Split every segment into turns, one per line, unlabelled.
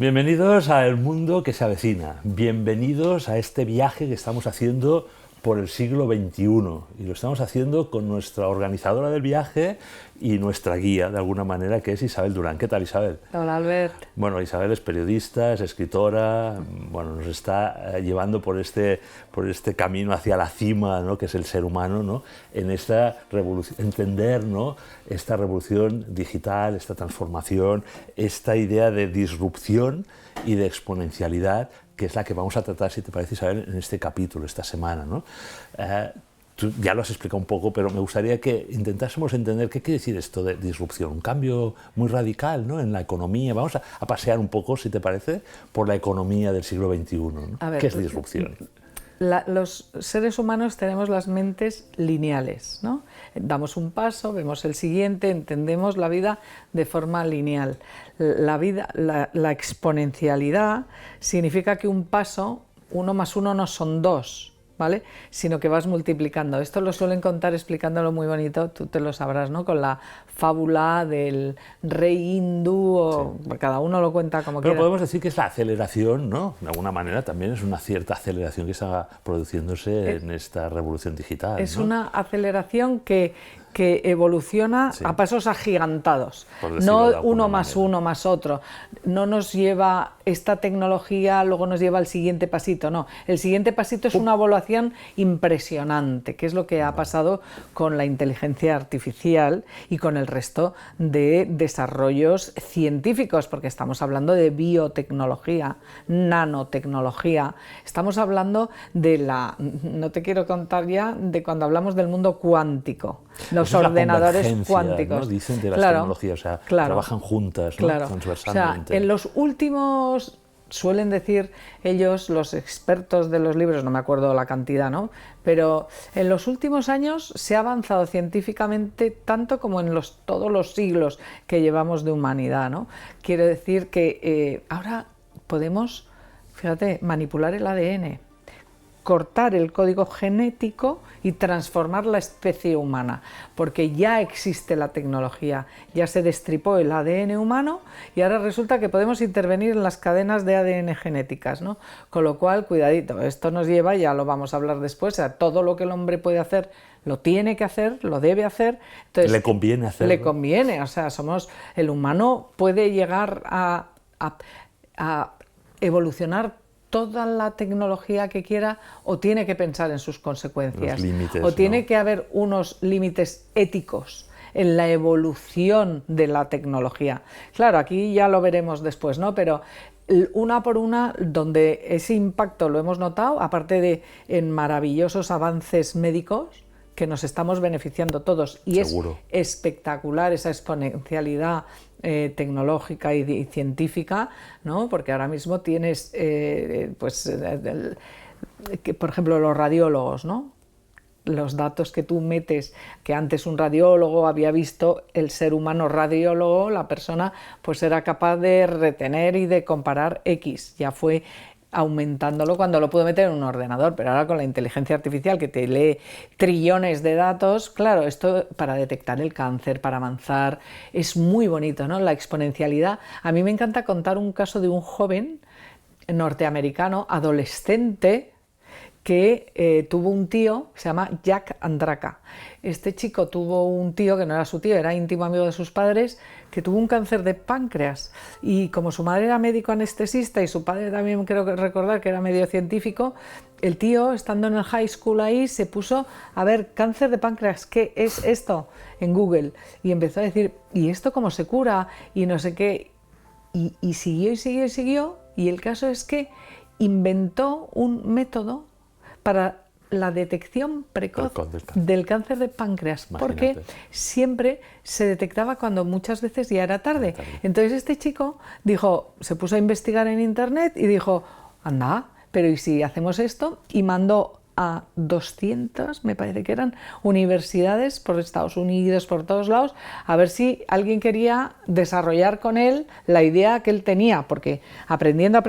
Bienvenidos al mundo que se avecina, bienvenidos a este viaje que estamos haciendo por el siglo XXI y lo estamos haciendo con nuestra organizadora del viaje y nuestra guía, de alguna manera, que es Isabel Durán. ¿Qué tal, Isabel?
Hola, Albert.
Bueno, Isabel es periodista, es escritora, bueno, nos está llevando por este camino hacia la cima, ¿no?, que es el ser humano, ¿no?, en esta revolución, entender, ¿no?, esta revolución digital, esta transformación, esta idea de disrupción y de exponencialidad, que es la que vamos a tratar, si te parece, Isabel, en este capítulo, esta semana, ¿no? Tú ya lo has explicado un poco, pero me gustaría que intentásemos entender qué quiere decir esto de disrupción, un cambio muy radical, ¿no?, en la economía. Vamos a pasear un poco, si te parece, por la economía del siglo XXI, ¿no?
A ver,
¿qué es disrupción?
Los seres humanos tenemos las mentes lineales, ¿no? Damos un paso, vemos el siguiente, entendemos la vida de forma lineal. La exponencialidad significa que un paso, 1 más 1 no son 2, ¿vale?, sino que vas multiplicando. Esto lo suelen contar explicándolo muy bonito, tú te lo sabrás, ¿no?, con la fábula del rey hindú, o sí, cada uno lo cuenta como quiera.
Pero podemos decir que es la aceleración, ¿no?, de alguna manera también es una cierta aceleración que está produciéndose en esta revolución digital.
Es,
¿no?,
una aceleración que evoluciona, sí, a pasos agigantados, no 1 más 1 más otro, no nos lleva esta tecnología, luego nos lleva al siguiente pasito, no, el siguiente pasito es una evaluación impresionante, que es lo que ha pasado con la inteligencia artificial y con el resto de desarrollos científicos, porque estamos hablando de biotecnología, nanotecnología, estamos hablando de no te quiero contar ya de cuando hablamos del mundo cuántico, los ordenadores cuánticos,
¿no?, dicen, de las tecnologías, o sea, trabajan juntas, ¿no?, transversalmente.
O sea, en los últimos, suelen decir ellos, los expertos de los libros, no me acuerdo la cantidad, ¿no?, pero en los últimos años se ha avanzado científicamente tanto como en todos los siglos que llevamos de humanidad, ¿no? Quiero decir que ahora podemos, fíjate, manipular el ADN, cortar el código genético y transformar la especie humana, porque ya existe la tecnología, ya se destripó el ADN humano y ahora resulta que podemos intervenir en las cadenas de ADN genéticas, ¿no? Con lo cual, cuidadito, esto nos lleva, ya lo vamos a hablar después, a todo lo que el hombre puede hacer, lo tiene que hacer, lo debe hacer. Entonces,
le conviene hacerlo.
Le conviene, o sea, el humano puede llegar a evolucionar toda la tecnología que quiera, o tiene que pensar en sus consecuencias,
los límites,
o tiene, ¿no?, que haber unos límites éticos en la evolución de la tecnología. Claro, aquí ya lo veremos después, ¿no?, pero una por una, donde ese impacto lo hemos notado, aparte de en maravillosos avances médicos, que nos estamos beneficiando todos, y
seguro,
es espectacular esa exponencialidad tecnológica y científica, ¿no?, porque ahora mismo tienes, por ejemplo, los radiólogos, ¿no?, los datos que tú metes, que antes un radiólogo había visto, el ser humano radiólogo, la persona, pues era capaz de retener y de comparar X, ya fue aumentándolo cuando lo puedo meter en un ordenador, pero ahora con la inteligencia artificial que te lee trillones de datos, claro, esto para detectar el cáncer, para avanzar, es muy bonito, ¿no?, la exponencialidad. A mí me encanta contar un caso de un joven norteamericano, adolescente, que tuvo un tío que se llama Jack Andraka. Este chico tuvo un tío que no era su tío, era íntimo amigo de sus padres, que tuvo un cáncer de páncreas, y como su madre era médico anestesista y su padre también, creo que recordar que era medio científico, el tío, estando en el high school ahí, se puso a ver cáncer de páncreas, ¿qué es esto?, en Google, y empezó a decir, ¿y esto cómo se cura?, y no sé qué, y siguió y siguió y siguió, y el caso es que inventó un método para la detección precoz del cáncer de páncreas, porque siempre se detectaba cuando muchas veces ya era tarde. Entonces este chico dijo, se puso a investigar en internet y dijo, anda, pero ¿y si hacemos esto? Y mandó a 200, me parece que eran, universidades por Estados Unidos, por todos lados, a ver si alguien quería desarrollar con él la idea que él tenía, porque aprendiendo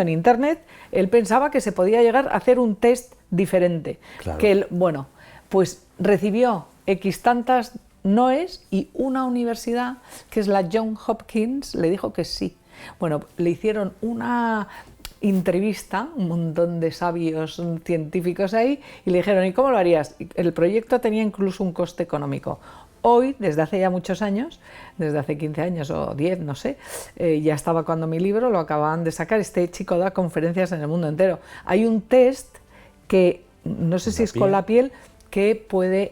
en internet, él pensaba que se podía llegar a hacer un test diferente.
Claro.
Que él, bueno, pues recibió X tantas noes y una universidad, que es la Johns Hopkins, le dijo que sí. Bueno, le hicieron una entrevista, un montón de sabios científicos ahí, y le dijeron, ¿y cómo lo harías? El proyecto tenía incluso un coste económico. Hoy, desde hace ya muchos años, desde hace 15 años o 10, no sé, ya estaba cuando mi libro lo acababan de sacar, este chico da conferencias en el mundo entero. Hay un test que, no sé si es con la piel, que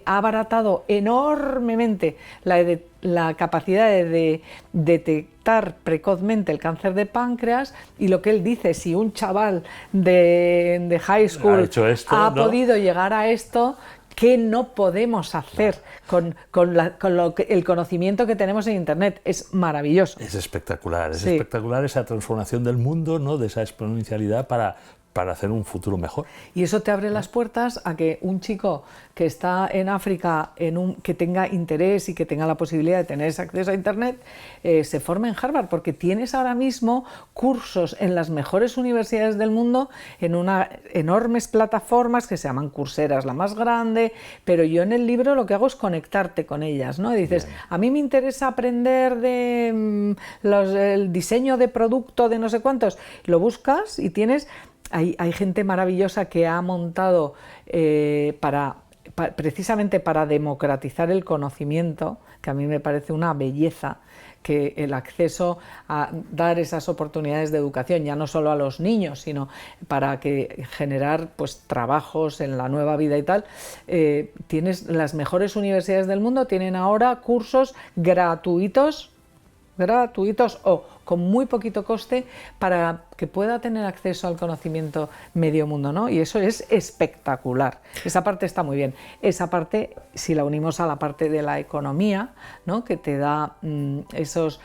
ha abaratado enormemente la capacidad de detectar precozmente el cáncer de páncreas, y lo que él dice, si un chaval de high school ha podido llegar a esto, ¿qué no podemos hacer con el conocimiento que tenemos en Internet? Es maravilloso.
Es espectacular, es espectacular esa transformación del mundo, ¿no? De esa exponencialidad para hacer un futuro mejor.
Y eso te abre las puertas a que un chico que está en África, que tenga interés y que tenga la posibilidad de tener ese acceso a Internet, se forme en Harvard, porque tienes ahora mismo cursos en las mejores universidades del mundo, en unas enormes plataformas que se llaman Coursera, la más grande, pero yo en el libro lo que hago es conectarte con ellas, ¿no? Y dices, bien, a mí me interesa aprender de el diseño de producto de no sé cuántos, lo buscas y tienes... Hay gente maravillosa que ha montado precisamente para democratizar el conocimiento, que a mí me parece una belleza, que el acceso a dar esas oportunidades de educación, ya no solo a los niños, sino para generar pues, trabajos en la nueva vida y tal. Tienes las mejores universidades del mundo, tienen ahora cursos gratuitos o con muy poquito coste para que pueda tener acceso al conocimiento medio mundo, ¿no? Y eso es espectacular. Esa parte está muy bien. Esa parte, si la unimos a la parte de la economía, ¿no? Que te da esos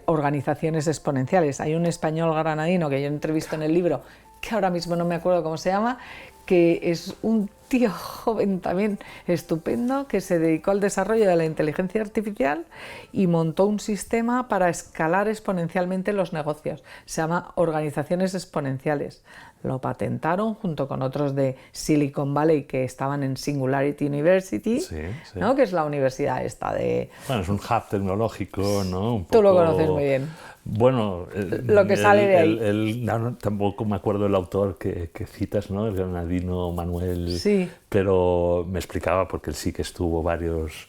organizaciones exponenciales. Hay un español granadino que yo entrevisto en el libro, que ahora mismo no me acuerdo cómo se llama, que es un tío joven también estupendo, que se dedicó al desarrollo de la inteligencia artificial y montó un sistema para escalar exponencialmente los negocios. Se llama Organizaciones Exponenciales. Lo patentaron junto con otros de Silicon Valley que estaban en Singularity University, sí, sí, ¿no? Que es la universidad esta de...
Bueno, es un hub tecnológico, ¿no?
Un poco... Tú lo conoces muy bien.
Bueno,
lo que sale de ahí.
Tampoco me acuerdo el autor que citas, ¿no? El granadino Manuel,
sí,
pero me explicaba, porque él sí que estuvo varios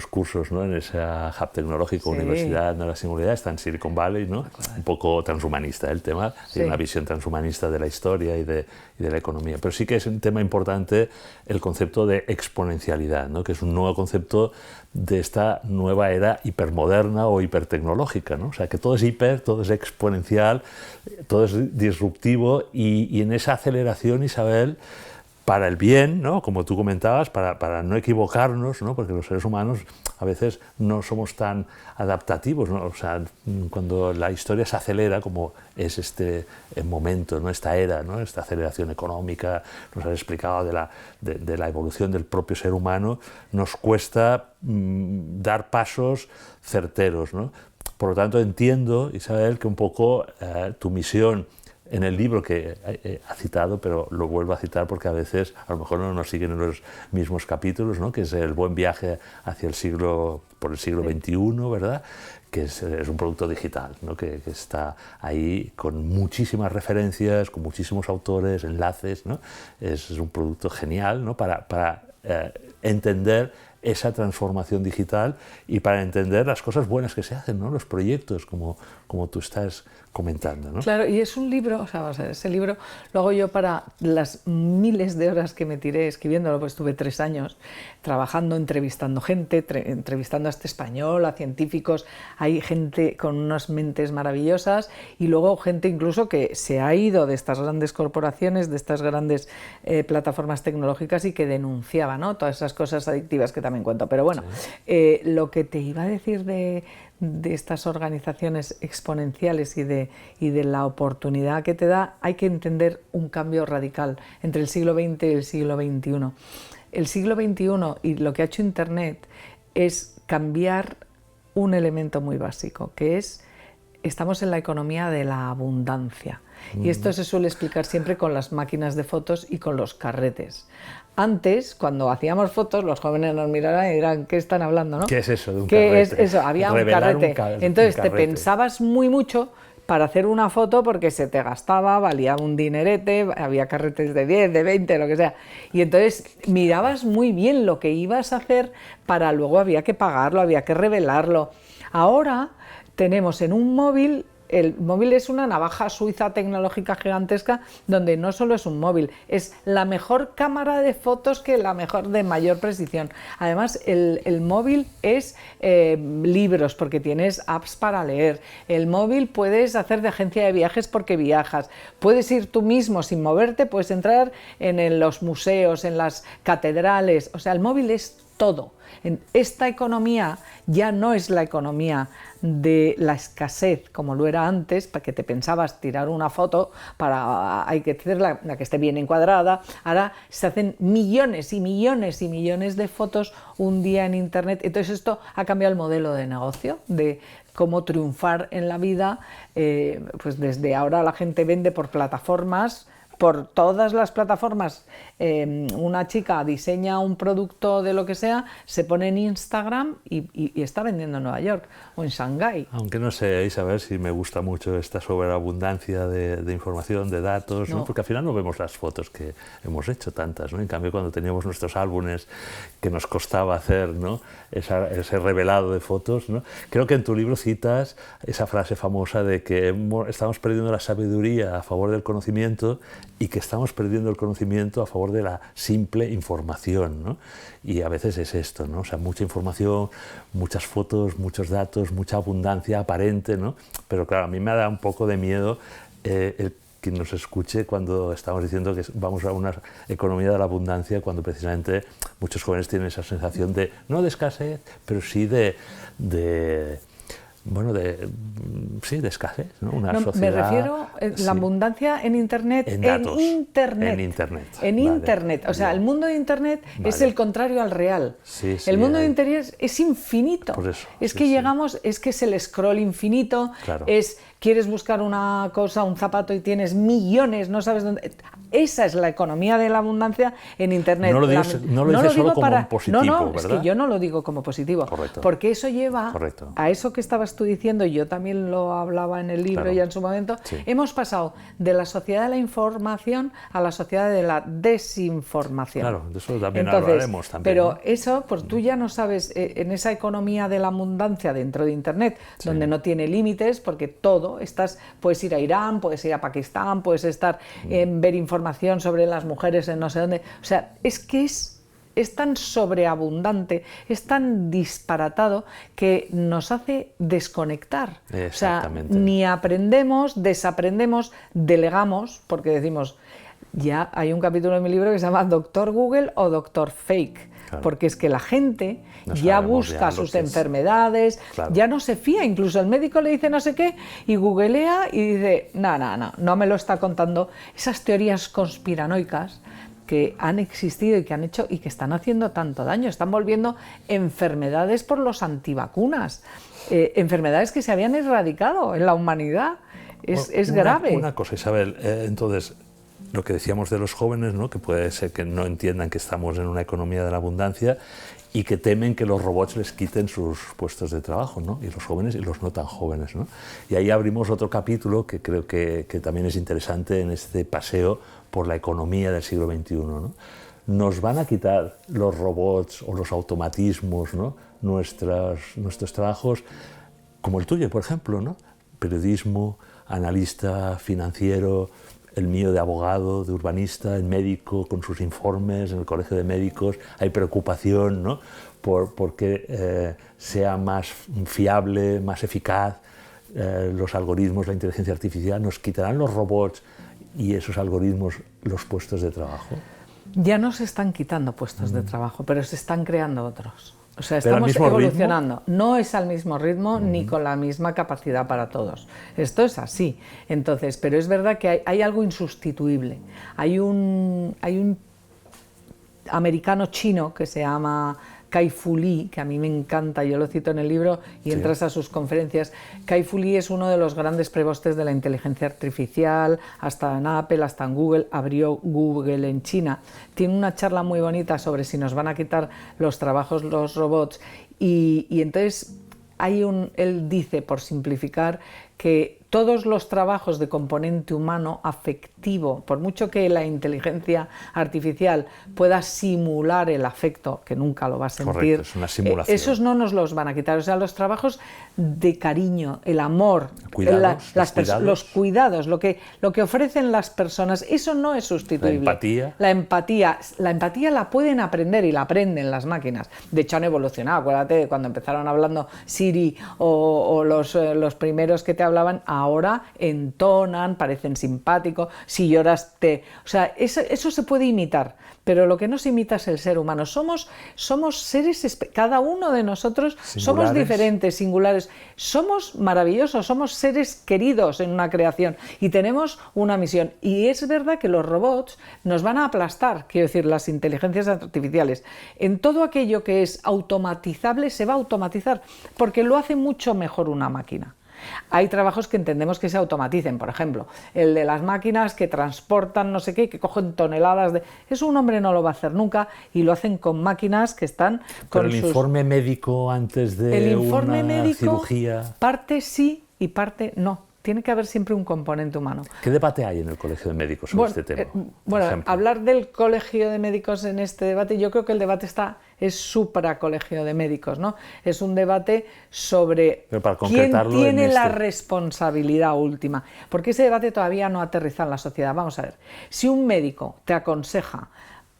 cursos, ¿no? En ese hub tecnológico, sí, Universidad de la Singularidad, está en Silicon Valley, ¿no? Un poco transhumanista el tema, sí, una visión transhumanista de la historia y de la economía. Pero sí que es un tema importante el concepto de exponencialidad, ¿no? Que es un nuevo concepto de esta nueva era hipermoderna o hipertecnológica, ¿no? O sea, que todo es hiper, todo es exponencial, todo es disruptivo, y en esa aceleración, Isabel, para el bien, ¿no? Como tú comentabas, para no equivocarnos, ¿no? Porque los seres humanos a veces no somos tan adaptativos, ¿no? O sea, cuando la historia se acelera, como es este momento, ¿no? Esta era, ¿no? Esta aceleración económica, nos has explicado de la evolución del propio ser humano, nos cuesta dar pasos certeros, ¿no? Por lo tanto, entiendo, Isabel, que un poco tu misión en el libro que ha citado, pero lo vuelvo a citar porque a veces a lo mejor no nos siguen en los mismos capítulos, ¿no? Que es el buen viaje hacia el siglo XXI, ¿verdad? Que es un producto digital, ¿no? Que está ahí con muchísimas referencias, con muchísimos autores, enlaces, ¿no? Es un producto genial, ¿no? Para entender esa transformación digital y para entender las cosas buenas que se hacen, ¿no? Los proyectos, como tú estás comentando, ¿no?
Claro, y es un libro, o sea, vamos a ver, ese libro lo hago yo para las miles de horas que me tiré escribiéndolo, pues estuve 3 años trabajando, entrevistando gente, entrevistando a este español, a científicos, hay gente con unas mentes maravillosas, y luego gente incluso que se ha ido de estas grandes corporaciones, de estas grandes plataformas tecnológicas, y que denunciaba, ¿no? Todas esas cosas adictivas que también cuento. Pero bueno, sí, lo que te iba a decir de estas organizaciones exponenciales y de la oportunidad que te da, hay que entender un cambio radical entre el siglo XX y el siglo XXI. El siglo XXI y lo que ha hecho Internet es cambiar un elemento muy básico, que es, estamos en la economía de la abundancia. Y esto se suele explicar siempre con las máquinas de fotos y con los carretes. Antes, cuando hacíamos fotos, los jóvenes nos miraban y dirán, ¿qué están hablando, no?
¿Qué es eso de un
carrete? ¿Qué es
carrete?
eso? Había un carrete. Entonces te pensabas muy mucho, para hacer una foto porque se te gastaba, valía un dinerete, había carretes de 10, de 20, lo que sea. Y entonces mirabas muy bien lo que ibas a hacer para luego había que pagarlo, había que revelarlo. Ahora tenemos en un móvil, el móvil es una navaja suiza tecnológica gigantesca donde no solo es un móvil, es la mejor cámara de fotos que la mejor de mayor precisión. Además el móvil es libros porque tienes apps para leer, el móvil puedes hacer de agencia de viajes porque viajas, puedes ir tú mismo sin moverte, puedes entrar en los museos, en las catedrales, o sea, el móvil es todo. En esta economía ya no es la economía de la escasez como lo era antes, para que te pensabas tirar una foto, hay que hacerla la que esté bien encuadrada. Ahora se hacen millones y millones y millones de fotos un día en internet. Entonces esto ha cambiado el modelo de negocio, de cómo triunfar en la vida. Pues desde ahora la gente vende por plataformas, por todas las plataformas. Una chica diseña un producto de lo que sea, se pone en Instagram y está vendiendo en Nueva York o en Shanghái.
Aunque no sé, Isabel, si me gusta mucho esta sobreabundancia de información, de datos, ¿no? Porque al final no vemos las fotos que hemos hecho tantas, ¿no? En cambio, cuando teníamos nuestros álbumes que nos costaba hacer, ¿no? Ese revelado de fotos, ¿no? Creo que en tu libro citas esa frase famosa de que estamos perdiendo la sabiduría a favor del conocimiento y que estamos perdiendo el conocimiento a favor de la simple información, ¿no? Y a veces es esto, ¿no? O sea, mucha información, muchas fotos, muchos datos, mucha abundancia aparente, ¿no? Pero claro, a mí me da un poco de miedo el que nos escuche cuando estamos diciendo que vamos a una economía de la abundancia, cuando precisamente muchos jóvenes tienen esa sensación de, no de escasez, pero sí de escasez, ¿no? Una sociedad.
Me refiero a la abundancia en Internet,
en datos,
en Internet. O sea, el mundo de Internet es el contrario al real.
Sí,
el mundo de Internet es infinito.
Por eso,
es que llegamos, es que es el scroll infinito,
claro.
Quieres buscar una cosa, un zapato y tienes millones, no sabes dónde. Esa es la economía de la abundancia en Internet.
No lo dices solo como un positivo,
no,
¿verdad?
Es que yo no lo digo como positivo.
Correcto.
Porque eso lleva a eso que estabas tú diciendo, y yo también lo hablaba en el libro, claro, ya en su momento.
Sí.
Hemos pasado de la sociedad de la información a la sociedad de la desinformación.
Claro, de eso también hablaremos también.
Pero
¿no?
eso, pues tú ya no sabes, en esa economía de la abundancia dentro de Internet, donde no tiene límites, porque todo, puedes ir a Irán, puedes ir a Pakistán, puedes estar ver información sobre las mujeres en no sé dónde. O sea, es que es tan sobreabundante, es tan disparatado que nos hace desconectar.
Exactamente.
O sea, ni aprendemos, desaprendemos, delegamos, porque decimos, ya hay un capítulo en mi libro que se llama Doctor Google o Doctor Fake. Claro. Porque es que la gente ya busca sus enfermedades, claro, ya no se fía, incluso el médico le dice no sé qué y googlea y dice, no me lo está contando. Esas teorías conspiranoicas que han existido y que han hecho y que están haciendo tanto daño, están volviendo enfermedades por los antivacunas, enfermedades que se habían erradicado en la humanidad. Es grave.
Una cosa, Isabel, entonces, lo que decíamos de los jóvenes, ¿no? Que puede ser que no entiendan que estamos en una economía de la abundancia y que temen que los robots les quiten sus puestos de trabajo, ¿no? Y los jóvenes y los no tan jóvenes, ¿no? Y ahí abrimos otro capítulo que creo que también es interesante en este paseo por la economía del siglo XXI, ¿no? Nos van a quitar los robots o los automatismos, ¿no? nuestros trabajos, como el tuyo, por ejemplo, ¿no? Periodismo, analista financiero, el mío de abogado, de urbanista, el médico con sus informes, en el colegio de médicos, hay preocupación, ¿no? por que sea más fiable, más eficaz los algoritmos, la inteligencia artificial. ¿Nos quitarán los robots y esos algoritmos los puestos de trabajo?
Ya no se están quitando puestos de trabajo, pero se están creando otros. O sea, estamos evolucionando. ¿Ritmo? No es al mismo ritmo ni con la misma capacidad para todos. Esto es así. Entonces, pero es verdad que hay algo insustituible. Hay un americano chino que se llama Kai-Fu Lee, que a mí me encanta, yo lo cito en el libro y entras a sus conferencias. Kai-Fu Lee es uno de los grandes prebostes de la inteligencia artificial, hasta en Apple, hasta en Google, abrió Google en China. Tiene una charla muy bonita sobre si nos van a quitar los trabajos los robots y entonces él dice, por simplificar, que todos los trabajos de componente humano afectivo, por mucho que la inteligencia artificial pueda simular el afecto, que nunca lo va a sentir,
correcto, es una simulación.
Esos no nos los van a quitar. O sea, los trabajos de cariño, el amor, los cuidados, lo que ofrecen las personas, eso no es sustituible. La empatía la pueden aprender y la aprenden las máquinas. De hecho, han evolucionado. Acuérdate de cuando empezaron hablando Siri o los primeros que te hablaban, ahora entonan, parecen simpáticos, si lloras O sea, eso se puede imitar, pero lo que no se imita es el ser humano. Somos seres, cada uno de nosotros singulares. Somos diferentes, singulares, somos maravillosos, somos seres queridos en una creación y tenemos una misión. Y es verdad que los robots nos van a aplastar, quiero decir, las inteligencias artificiales. En todo aquello que es automatizable se va a automatizar, porque lo hace mucho mejor una máquina. Hay trabajos que entendemos que se automaticen, por ejemplo, el de las máquinas que transportan no sé qué, que cogen toneladas de... Eso un hombre no lo va a hacer nunca y lo hacen con máquinas que están con
Pero el informe médico antes de una cirugía...
parte sí y parte no. Tiene que haber siempre un componente humano.
¿Qué debate hay en el Colegio de Médicos sobre este tema?
Bueno, hablar del Colegio de Médicos en este debate, yo creo que el debate es supracolegio de médicos, ¿no? Es un debate sobre quién tiene la responsabilidad última, porque ese debate todavía no aterriza en la sociedad. Vamos a ver, si un médico te aconseja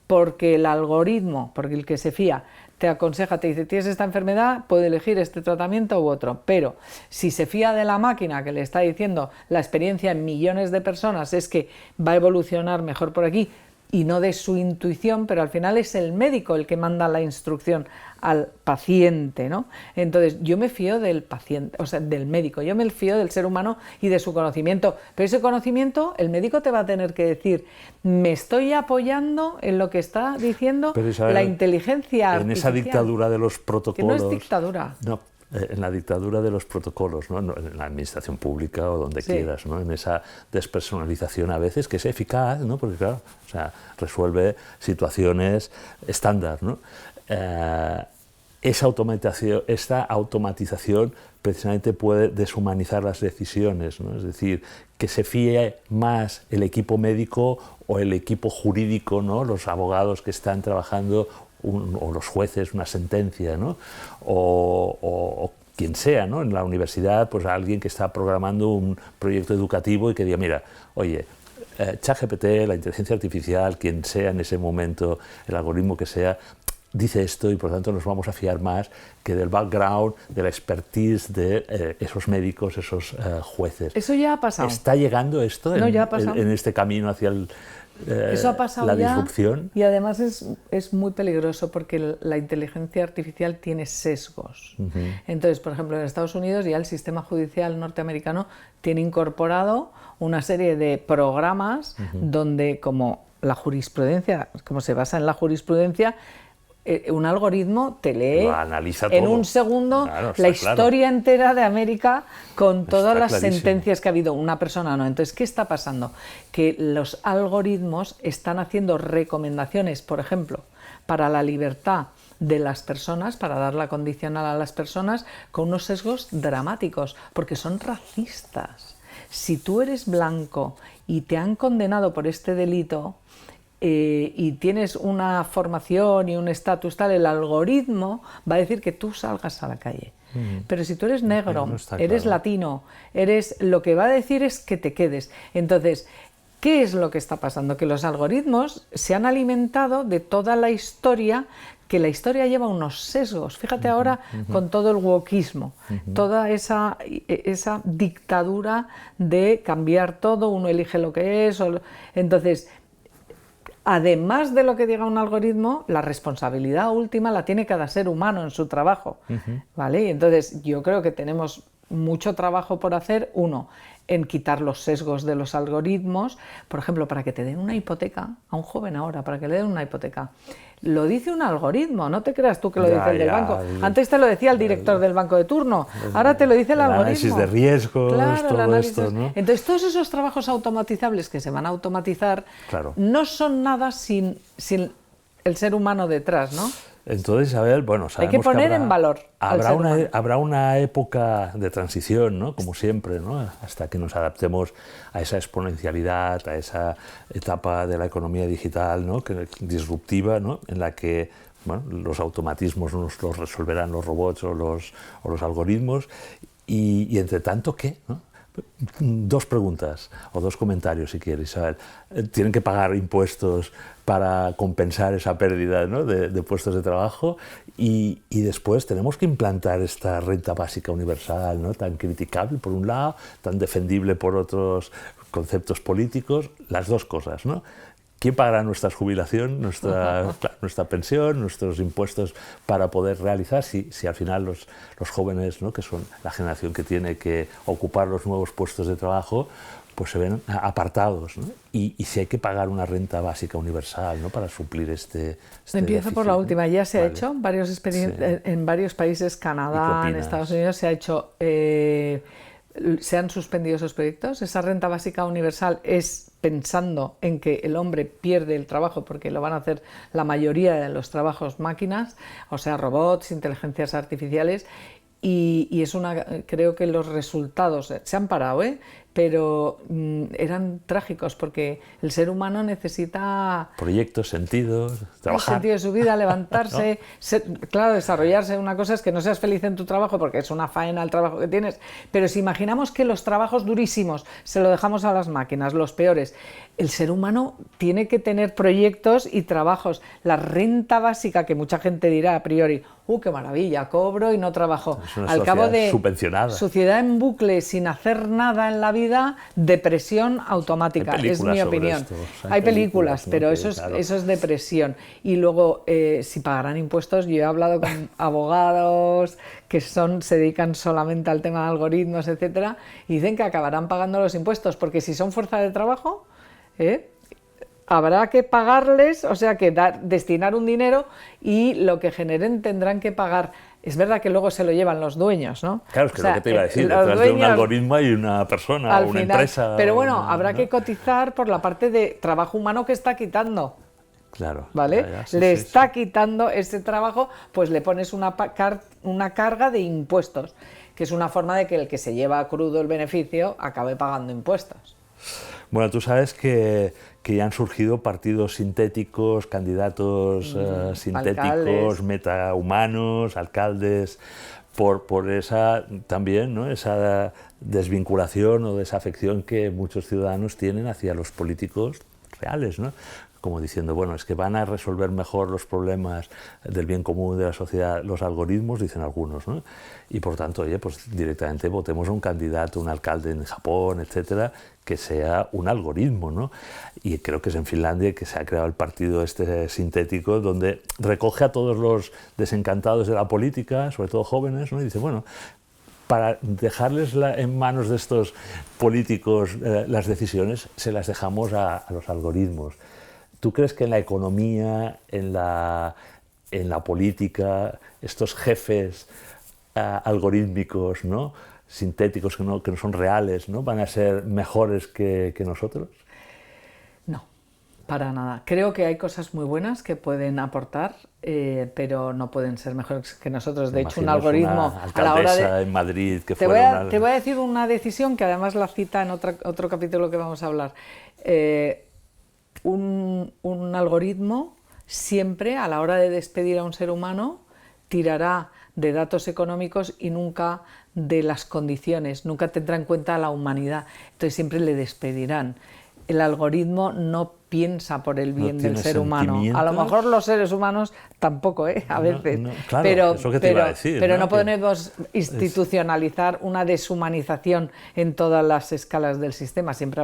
porque el algoritmo, porque el que se fía, te aconseja, te dice, tienes esta enfermedad, puede elegir este tratamiento u otro, pero si se fía de la máquina que le está diciendo la experiencia en millones de personas es que va a evolucionar mejor por aquí y no de su intuición, pero al final es el médico el que manda la instrucción al paciente, ¿no? Entonces yo me fío del paciente, o sea, del médico, yo me fío del ser humano y de su conocimiento, pero ese conocimiento el médico te va a tener que decir, me estoy apoyando en lo que está diciendo Isabel, la inteligencia artificial.
En esa dictadura de los protocolos...
Que no es dictadura.
No. En la dictadura de los protocolos, ¿no? En la administración pública o donde quieras, ¿no? En esa despersonalización a veces que es eficaz, ¿no? Porque claro, o sea, resuelve situaciones estándar, ¿no? Esta automatización precisamente puede deshumanizar las decisiones, ¿no? Es decir, que se fíe más el equipo médico o el equipo jurídico, ¿no? Los abogados que están trabajando o los jueces, una sentencia, ¿no? O quien sea, ¿no? En la universidad, pues alguien que está programando un proyecto educativo y que diga, mira, oye, ChatGPT, la inteligencia artificial, quien sea en ese momento, el algoritmo que sea, dice esto y por lo tanto nos vamos a fiar más que del background, de la expertise de esos médicos, esos jueces.
Eso ya ha pasado.
¿Está llegando esto
ya ha pasado.
en este camino hacia
eso ha pasado
la
ya,
disrupción?
Y además es muy peligroso porque la inteligencia artificial tiene sesgos. Entonces, por ejemplo, en Estados Unidos ya el sistema judicial norteamericano tiene incorporado una serie de programas donde, como la jurisprudencia, como se basa en la jurisprudencia, un algoritmo te lee en un segundo la historia entera de América con todas las sentencias que ha habido. Una persona no. Entonces, ¿qué está pasando? Que los algoritmos están haciendo recomendaciones, por ejemplo, para la libertad de las personas, para dar la condicional a las personas, con unos sesgos dramáticos, porque son racistas. Si tú eres blanco y te han condenado por este delito, y tienes una formación y un estatus tal, el algoritmo va a decir que tú salgas a la calle. Pero si tú eres negro, eres latino, lo que va a decir es que te quedes. Entonces, ¿qué es lo que está pasando? Que los algoritmos se han alimentado de toda la historia, que la historia lleva unos sesgos. Fíjate ahora con todo el wokismo, toda esa dictadura de cambiar todo, uno elige lo que es. Entonces, además de lo que diga un algoritmo, la responsabilidad última la tiene cada ser humano en su trabajo, ¿vale? Y entonces yo creo que tenemos mucho trabajo por hacer, uno, en quitar los sesgos de los algoritmos, por ejemplo, para que te den una hipoteca, a un joven ahora, para que le den una hipoteca, lo dice un algoritmo, no te creas tú que lo dice el del banco. Antes te lo decía el director del banco de turno, ahora te lo dice el algoritmo.
Análisis de riesgos,
claro,
todo esto, ¿no?
Entonces, todos esos trabajos automatizables que se van a automatizar no son nada sin el ser humano detrás, ¿no?
Entonces, Isabel, bueno, sabemos
hay que poner en valor al ser humano.
Habrá una época de transición, ¿no? Como siempre, ¿no? Hasta que nos adaptemos a esa exponencialidad, a esa etapa de la economía digital, ¿no? Disruptiva, ¿no? En la que, bueno, los automatismos nos los resolverán los robots o los algoritmos. Y entre tanto, ¿qué? ¿No? Dos preguntas o dos comentarios, si quieres, Isabel. ¿Tienen que pagar impuestos para compensar esa pérdida, ¿no? de puestos de trabajo? Y después tenemos que implantar esta renta básica universal, ¿no? Tan criticable por un lado, tan defendible por otros conceptos políticos. Las dos cosas, ¿no? ¿Quién pagará nuestra jubilación, nuestra pensión, nuestros impuestos para poder realizar si al final los jóvenes, ¿no? Que son la generación que tiene que ocupar los nuevos puestos de trabajo, pues se ven apartados, ¿no? Y si hay que pagar una renta básica universal, ¿no? Para suplir este
Empiezo por la última. Ya se ha hecho en varios países, Canadá, en Estados Unidos, se ha hecho... se han suspendido esos proyectos. Esa renta básica universal es pensando en que el hombre pierde el trabajo porque lo van a hacer la mayoría de los trabajos máquinas, o sea, robots, inteligencias artificiales, y es creo que los resultados se han parado, pero eran trágicos porque el ser humano necesita
proyectos, sentidos, trabajar.
El sentido de su vida, levantarse, ¿no? Claro, desarrollarse. Una cosa es que no seas feliz en tu trabajo porque es una faena el trabajo que tienes, pero si imaginamos que los trabajos durísimos se lo dejamos a las máquinas, los peores, el ser humano tiene que tener proyectos y trabajos. La renta básica, que mucha gente dirá a priori, qué maravilla, cobro y no trabajo.
Es una
Al cabo de
subvencionada.
Sociedad en bucle, sin hacer nada en la vida, depresión automática, es mi opinión. Hay películas, ¿no? Pero eso es depresión. Y luego, si pagarán impuestos, yo he hablado con abogados que se dedican solamente al tema de algoritmos, etcétera, y dicen que acabarán pagando los impuestos, porque si son fuerza de trabajo, habrá que pagarles, o sea que destinar un dinero y lo que generen tendrán que pagar. Es verdad que luego se lo llevan los dueños, ¿no?
Claro, es que lo que te iba a decir, detrás de un algoritmo hay una persona o una empresa.
Pero bueno, habrá que cotizar por la parte de trabajo humano que está quitando.
Claro.
¿Vale? Le está quitando ese trabajo, pues le pones una carga de impuestos, que es una forma de que el que se lleva crudo el beneficio acabe pagando impuestos.
Bueno, tú sabes que ya han surgido partidos sintéticos, candidatos sintéticos,
alcaldes,
metahumanos, alcaldes, por esa también, ¿no? Esa desvinculación o desafección que muchos ciudadanos tienen hacia los políticos reales, ¿no? Como diciendo, bueno, es que van a resolver mejor los problemas del bien común de la sociedad los algoritmos, dicen algunos, ¿no? Y por tanto, oye, pues directamente votemos a un candidato, un alcalde en Japón, etcétera, que sea un algoritmo, ¿no? Y creo que es en Finlandia que se ha creado el partido este sintético, donde recoge a todos los desencantados de la política, sobre todo jóvenes, ¿no? Y dice, bueno, para dejarles en manos de estos políticos las decisiones, se las dejamos a los algoritmos. ¿Tú crees que en la economía, en la política, estos jefes algorítmicos, ¿no? Sintéticos que no son reales, ¿no? van a ser mejores que nosotros?
No, para nada. Creo que hay cosas muy buenas que pueden aportar, pero no pueden ser mejores que nosotros. De hecho, un algoritmo
a la hora de en Madrid que te
voy a decir una decisión que además la cita en otro capítulo que vamos a hablar. Un algoritmo siempre, a la hora de despedir a un ser humano, tirará de datos económicos y nunca de las condiciones, nunca tendrá en cuenta a la humanidad, entonces siempre le despedirán. El algoritmo no piensa por el bien del ser humano. A lo mejor los seres humanos tampoco, a veces.
Claro,
pero
eso que te iba a decir,
pero no podemos institucionalizar una deshumanización en todas las escalas del sistema. Siempre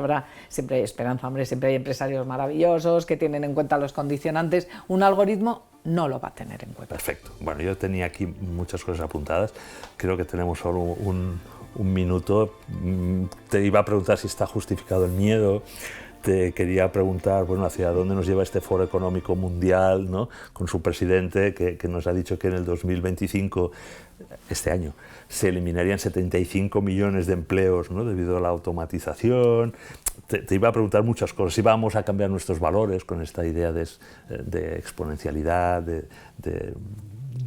hay esperanza, hombre, siempre hay empresarios maravillosos que tienen en cuenta los condicionantes. Un algoritmo no lo va a tener en cuenta.
Perfecto. Bueno, yo tenía aquí muchas cosas apuntadas. Creo que tenemos solo un minuto. Te iba a preguntar si está justificado el miedo. Te quería preguntar, bueno, hacia dónde nos lleva este Foro Económico Mundial, ¿no? Con su presidente que nos ha dicho que en el 2025, este año, se eliminarían 75 millones de empleos, ¿no? Debido a la automatización. te iba a preguntar muchas cosas. Si vamos a cambiar nuestros valores con esta idea de exponencialidad,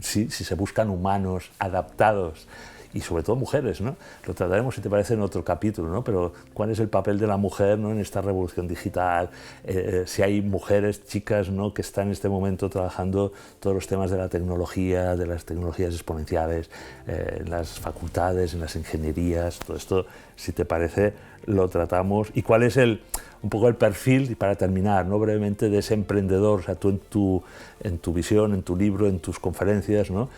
si se buscan humanos adaptados, y sobre todo mujeres, ¿no? Lo trataremos, si te parece, en otro capítulo, ¿no? Pero ¿cuál es el papel de la mujer, ¿no?, en esta revolución digital? Si hay mujeres, chicas, ¿no?, que están en este momento trabajando todos los temas de la tecnología, de las tecnologías exponenciales, en las facultades, en las ingenierías, todo esto, si te parece, lo tratamos. ¿Y cuál es un poco el perfil, y para terminar, ¿no?, brevemente, de ese emprendedor? O sea, tú en tu visión, en tu libro, en tus conferencias, ¿no?,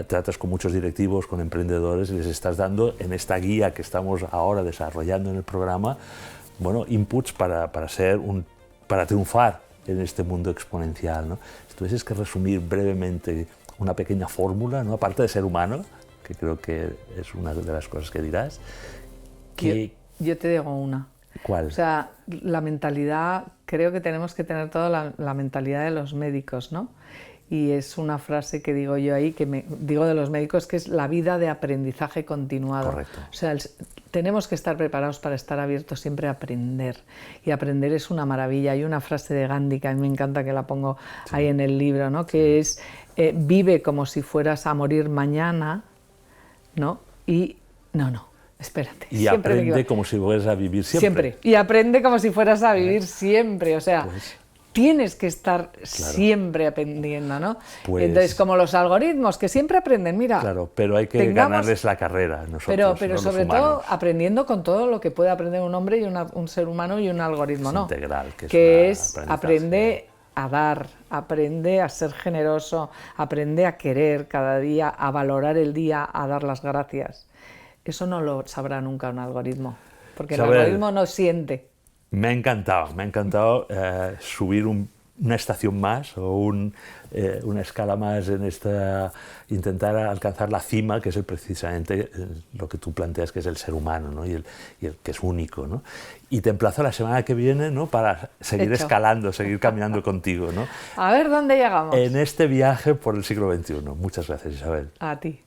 tratas con muchos directivos, con emprendedores, y les estás dando, en esta guía que estamos ahora desarrollando en el programa, bueno, inputs para triunfar en este mundo exponencial, ¿no? Si tuvieses que resumir brevemente una pequeña fórmula, ¿no?, aparte de ser humano, que creo que es una de las cosas que dirás,
yo te digo una.
¿Cuál?
O sea, la mentalidad, creo que tenemos que tener toda la mentalidad de los médicos, ¿no? Y es una frase que digo yo ahí, digo de los médicos, que es la vida de aprendizaje continuado.
Correcto.
O sea, tenemos que estar preparados para estar abiertos siempre a aprender. Y aprender es una maravilla. Hay una frase de Gandhi que a mí me encanta, que la pongo ahí en el libro, ¿no? Que es, vive como si fueras a morir mañana, ¿no? Y no. Espérate.
Y aprende como si fueras a vivir siempre.
Y aprende como si fueras a vivir siempre. O sea, tienes que estar siempre aprendiendo, ¿no? Entonces, como los algoritmos, que siempre aprenden, mira.
Claro, pero hay que ganarles la carrera nosotros.
Pero sobre todo aprendiendo con todo lo que puede aprender un hombre y un ser humano y un algoritmo, ¿no?
Integral,
que es aprende a dar, aprende a ser generoso, aprende a querer cada día, a valorar el día, a dar las gracias. Eso no lo sabrá nunca un algoritmo, porque el algoritmo no siente.
Me ha encantado subir una estación más o una escala más en intentar alcanzar la cima, que es precisamente lo que tú planteas, que es el ser humano, ¿no? y el que es único, ¿no? Y te emplazo la semana que viene, ¿no?, para seguir escalando, seguir caminando contigo, ¿no?
A ver dónde llegamos.
En este viaje por el siglo XXI. Muchas gracias, Isabel.
A ti.